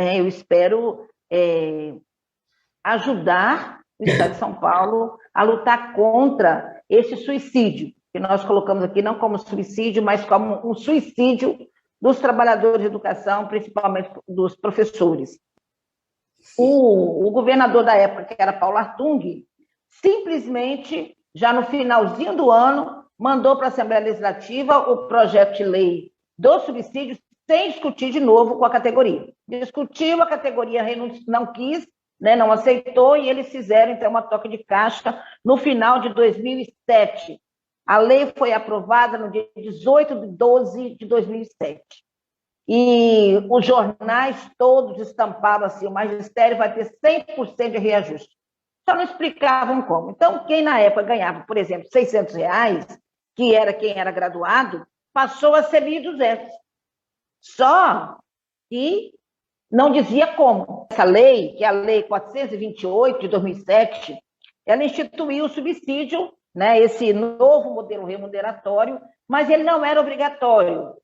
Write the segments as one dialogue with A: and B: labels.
A: né, eu espero ajudar o Estado de São Paulo a lutar contra esse suicídio, que nós colocamos aqui não como suicídio, mas como um suicídio dos trabalhadores de educação, principalmente dos professores. O governador da época, que era Paulo Artung, simplesmente, já no finalzinho do ano, mandou para a Assembleia Legislativa o projeto de lei do subsídio sem discutir de novo com a categoria. Discutiu, a categoria não quis, né, não aceitou, e eles fizeram, então, uma toca de caixa no final de 2007. A lei foi aprovada no dia 18 de 12 de 2007. E os jornais todos estampavam assim, o magistério vai ter 100% de reajuste. Só não explicavam como. Então, quem na época ganhava, por exemplo, R$600, que era quem era graduado, passou a ser 1.200. Só que não dizia como. Essa lei, que é a Lei 428 de 2007, ela instituiu o subsídio, né, esse novo modelo remuneratório, mas ele não era obrigatório,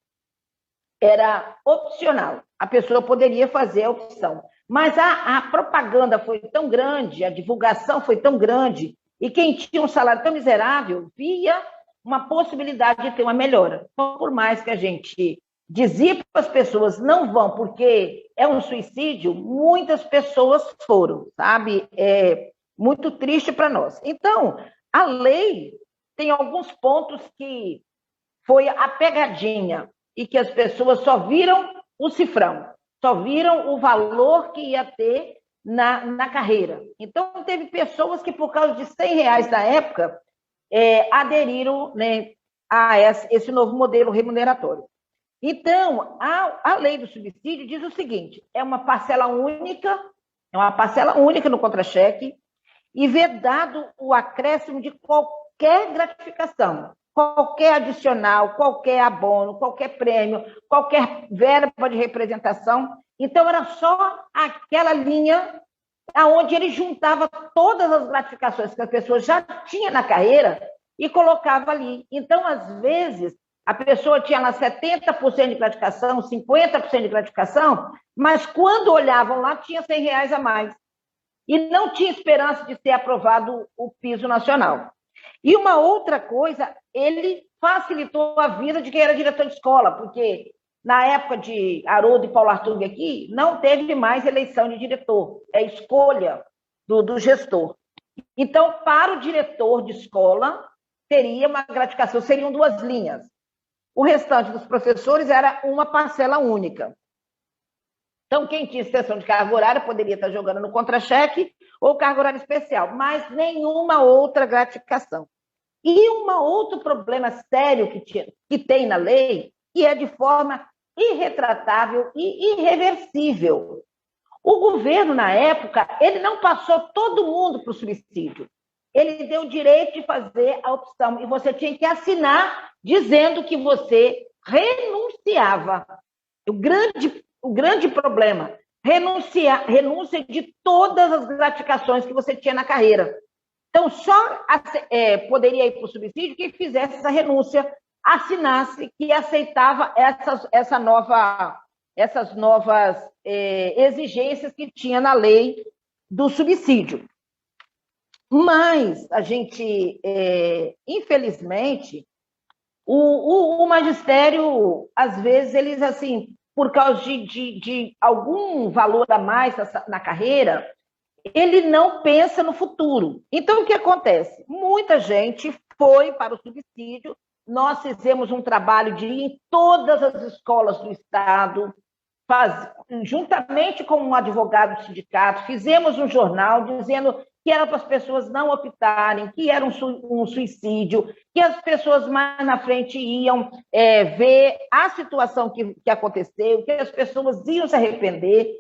A: era opcional. A pessoa poderia fazer a opção. Mas a propaganda foi tão grande, a divulgação foi tão grande, e quem tinha um salário tão miserável via uma possibilidade de ter uma melhora. Então, por mais que a gente dizia para as pessoas não vão porque é um suicídio, muitas pessoas foram, sabe? É muito triste para nós. Então, a lei tem alguns pontos que foi a pegadinha e que as pessoas só viram o cifrão, só viram o valor que ia ter na carreira. Então, teve pessoas que, por causa de R$100 da época, aderiram, né, a esse novo modelo remuneratório. Então, a lei do subsídio diz o seguinte: é uma parcela única no contra-cheque e vedado o acréscimo de qualquer gratificação, qualquer adicional, qualquer abono, qualquer prêmio, qualquer verba de representação. Então, era só aquela linha onde ele juntava todas as gratificações que a pessoa já tinha na carreira e colocava ali. Então, às vezes, a pessoa tinha lá 70% de gratificação, 50% de gratificação, mas quando olhavam lá, tinha R$100 a mais. E não tinha esperança de ser aprovado o piso nacional. E uma outra coisa, ele facilitou a vida de quem era diretor de escola, porque na época de Haroldo e Paulo Artung aqui, não teve mais eleição de diretor, é escolha do gestor. Então, para o diretor de escola, teria uma gratificação, seriam 2 linhas. O restante dos professores era uma parcela única. Então, quem tinha extensão de carga horária poderia estar jogando no contra-cheque ou carga horária especial, mas nenhuma outra gratificação. E um outro problema sério que tem na lei, que é de forma irretratável e irreversível. O governo, na época, ele não passou todo mundo para o subsídio. Ele deu o direito de fazer a opção, e você tinha que assinar dizendo que você renunciava. O grande problema, renúncia de todas as gratificações que você tinha na carreira. Então, só poderia ir para o subsídio quem fizesse essa renúncia, assinasse que aceitava essas novas exigências que tinha na lei do subsídio. Mas a gente, infelizmente, o magistério, às vezes, eles, assim, por causa de algum valor a mais na carreira, ele não pensa no futuro. Então, o que acontece? Muita gente foi para o subsídio, nós fizemos um trabalho de ir em todas as escolas do Estado, juntamente com um advogado do sindicato, fizemos um jornal dizendo que era para as pessoas não optarem, que era um suicídio, que as pessoas mais na frente iam ver a situação que aconteceu, que as pessoas iam se arrepender,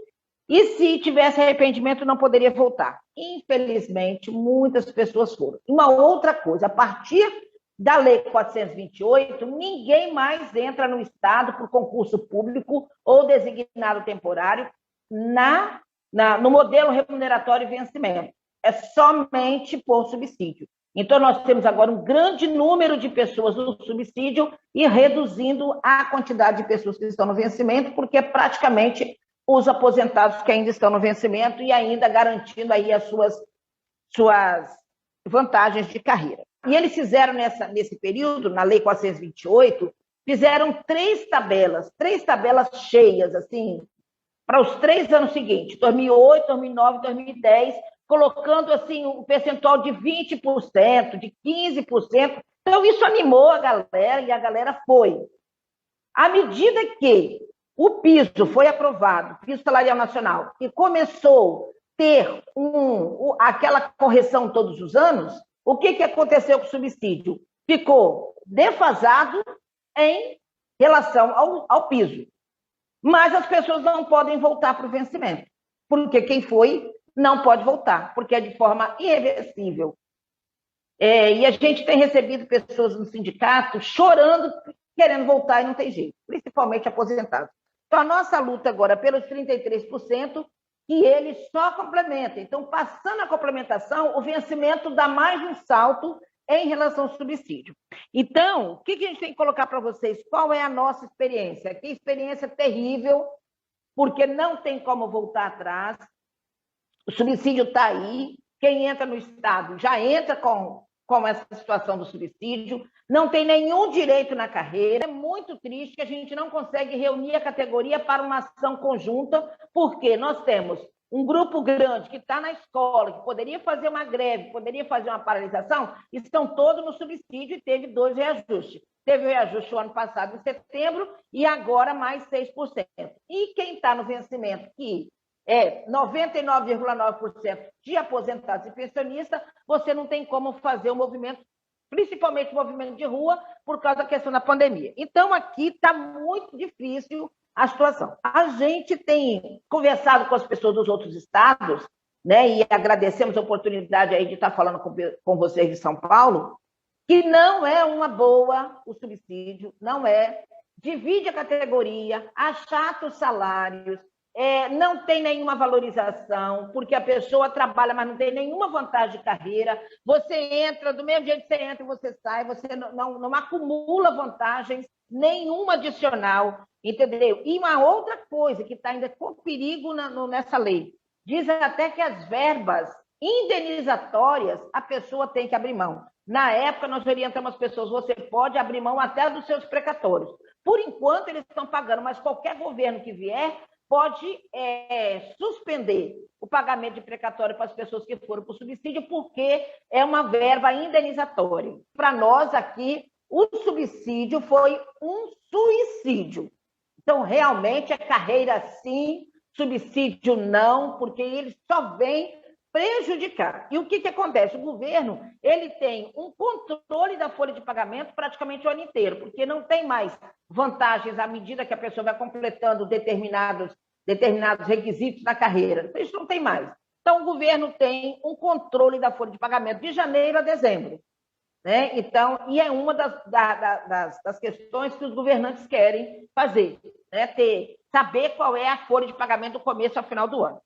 A: e se tivesse arrependimento não poderia voltar. Infelizmente, muitas pessoas foram. Uma outra coisa, a partir da Lei 428, ninguém mais entra no Estado por concurso público ou designado temporário no modelo remuneratório e vencimento. É somente por subsídio. Então, nós temos agora um grande número de pessoas no subsídio e reduzindo a quantidade de pessoas que estão no vencimento, porque praticamente os aposentados que ainda estão no vencimento e ainda garantindo aí as suas vantagens de carreira. E eles fizeram nesse período, na Lei 428, fizeram três tabelas cheias, assim, para os 3 anos seguintes, 2008, 2009, 2010, colocando assim um percentual de 20%, de 15%. Então, isso animou a galera e a galera foi. À medida que o piso foi aprovado, o piso salarial nacional, e começou a ter aquela correção todos os anos, o que aconteceu com o subsídio? Ficou defasado em relação ao piso. Mas as pessoas não podem voltar para o vencimento, porque quem foi não pode voltar, porque é de forma irreversível. E a gente tem recebido pessoas no sindicato chorando, querendo voltar e não tem jeito, principalmente aposentados. Então, a nossa luta agora pelos 33%, que eles só complementam. Então, passando a complementação, o vencimento dá mais um salto em relação ao subsídio. Então, o que a gente tem que colocar para vocês? Qual é a nossa experiência? Que experiência terrível, porque não tem como voltar atrás. O subsídio está aí. Quem entra no Estado já entra com essa situação do subsídio, não tem nenhum direito na carreira. É muito triste que a gente não consegue reunir a categoria para uma ação conjunta, porque nós temos um grupo grande que está na escola, que poderia fazer uma greve, poderia fazer uma paralisação, estão todos no subsídio e teve 2 reajustes. Teve o reajuste o ano passado, em setembro, e agora mais 6%. E quem está no vencimento, que é 99,9% de aposentados e pensionistas, você não tem como fazer o movimento, principalmente o movimento de rua, por causa da questão da pandemia. Então, aqui está muito difícil a situação. A gente tem conversado com as pessoas dos outros estados, né, e agradecemos a oportunidade aí de estar falando com vocês de São Paulo, que não é uma boa o subsídio, não é. Divide a categoria, achata os salários, não tem nenhuma valorização, porque a pessoa trabalha, mas não tem nenhuma vantagem de carreira. Você entra, do mesmo jeito que você entra e você sai, você não acumula vantagens nenhuma adicional, entendeu? E uma outra coisa que está ainda com perigo nessa lei, diz até que as verbas indenizatórias a pessoa tem que abrir mão. Na época, nós orientamos as pessoas, você pode abrir mão até dos seus precatórios. Por enquanto, eles estão pagando, mas qualquer governo que vier pode suspender o pagamento de precatório para as pessoas que foram para o subsídio, porque é uma verba indenizatória. Para nós aqui, o subsídio foi um suicídio. Então, realmente, é carreira sim, subsídio não, porque ele só vem prejudicar. E o que acontece? O governo ele tem um controle da folha de pagamento praticamente o ano inteiro, porque não tem mais vantagens à medida que a pessoa vai completando determinados requisitos na carreira. Isso não tem mais. Então, o governo tem um controle da folha de pagamento de janeiro a dezembro. Né? Então, e é uma das questões que os governantes querem fazer, né? Saber qual é a folha de pagamento do começo ao final do ano.